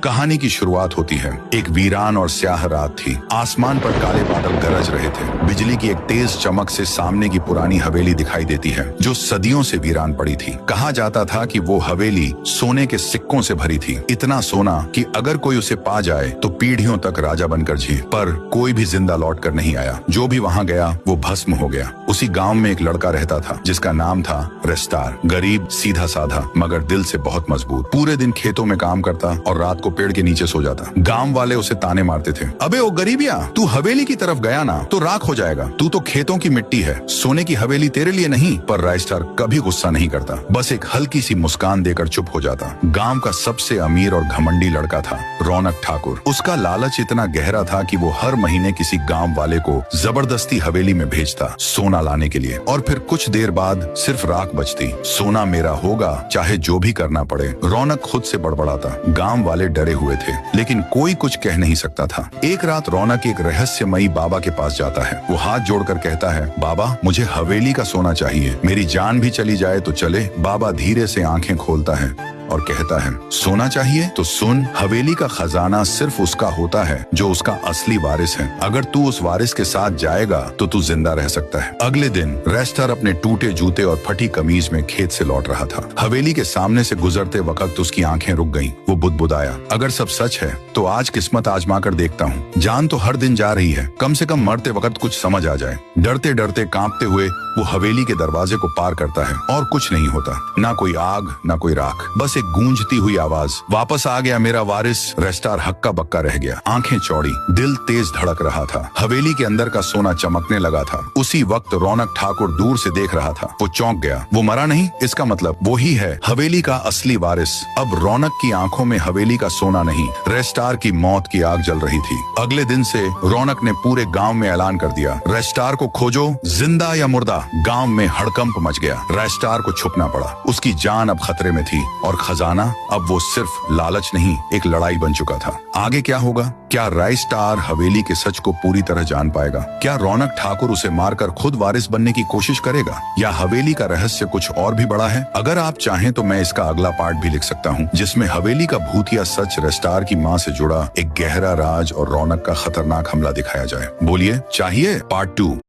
कहानी की शुरुआत होती है। एक वीरान और स्याह रात थी। आसमान पर काले बादल गरज रहे थे। बिजली की एक तेज चमक से सामने की पुरानी हवेली दिखाई देती है जो सदियों से वीरान पड़ी थी। कहा जाता था कि वो हवेली सोने के सिक्कों से भरी थी, इतना सोना कि अगर कोई उसे पा जाए तो पीढ़ियों तक राजा बनकर जिए। पर कोई भी जिंदा लौट कर नहीं आया। जो भी वहाँ गया वो भस्म हो गया। उसी गांव में एक लड़का रहता था जिसका नाम था रेस्टार। गरीब, सीधा साधा, मगर दिल से बहुत मजबूत। पूरे दिन खेतों में काम करता और रात को पेड़ के नीचे सो जाता। गांव वाले उसे ताने मारते थे, अबे ओ गरीबिया, तू हवेली की तरफ गया ना तो राख हो जाएगा। तू तो खेतों की मिट्टी है, सोने की हवेली तेरे लिए नहीं। पर रेस्टार कभी गुस्सा नहीं करता, बस एक हल्की सी मुस्कान देकर चुप हो जाता। गांव का सबसे अमीर और घमंडी लड़का था रौनक ठाकुर। उसका लालच इतना गहरा था कि वो हर महीने किसी गांव वाले को जबरदस्ती हवेली में भेजता सोना लाने के लिए। और फिर कुछ देर बाद सिर्फ राख बचती। सोना मेरा होगा, चाहे जो भी करना पड़े, रौनक खुद से बड़बड़ाता। गांव वाले डरे हुए थे लेकिन कोई कुछ कह नहीं सकता था। एक रात रौनक एक रहस्यमयी बाबा के पास जाता है। वो हाथ जोड़कर कहता है, बाबा मुझे हवेली का सोना चाहिए, मेरी जान भी चली जाए तो चले। बाबा धीरे से आंखें खोलता है और कहता है, सोना चाहिए तो सुन, हवेली का खजाना सिर्फ उसका होता है जो उसका असली वारिस है। अगर तू उस वारिस के साथ जाएगा तो तू जिंदा रह सकता है। अगले दिन रेस्टार अपने टूटे जूते और फटी कमीज में खेत से लौट रहा था। हवेली के सामने से गुजरते वक्त उसकी आंखें रुक गईं। वो बुदबुदाया, अगर सब सच है तो आज किस्मत आजमा कर देखता हूँ। जान तो हर दिन जा रही है, कम से कम मरते वक्त कुछ समझ आ जाए। डरते डरते कांपते हुए वो हवेली के दरवाजे को पार करता है और कुछ नहीं होता। ना कोई आग, ना कोई राख, बस एक गूंजती हुई आवाज, वापस आ गया मेरा वारिस। रेस्टार हक्का बक्का रह गया, आंखें चौड़ी, दिल तेज धड़क रहा था। हवेली के अंदर का सोना चमकने लगा था। उसी वक्त रौनक ठाकुर दूर से देख रहा था। वो चौंक गया। वो मरा नहीं, इसका मतलब वो ही है हवेली का असली वारिस। अब रौनक की आंखों में हवेली का सोना नहीं, रेस्टार की मौत की आग जल रही थी। अगले दिन से रौनक ने पूरे गांव में ऐलान कर दिया, रेस्टार को खोजो, जिंदा या मुर्दा। गांव में हड़कंप मच गया। रेस्टार को छुपना पड़ा। उसकी जान अब खतरे में थी और खजाना अब वो सिर्फ लालच नहीं, एक लड़ाई बन चुका था। आगे क्या होगा? क्या रेस्टार हवेली के सच को पूरी तरह जान पाएगा? क्या रौनक ठाकुर उसे मारकर खुद वारिस बनने की कोशिश करेगा? या हवेली का रहस्य कुछ और भी बड़ा है? अगर आप चाहें तो मैं इसका अगला पार्ट भी लिख सकता हूँ, जिसमें हवेली का भूतिया सच, रेस्टार की माँ से जुड़ा एक गहरा राज और रौनक का खतरनाक हमला दिखाया जाए। बोलिए, चाहिए पार्ट 2?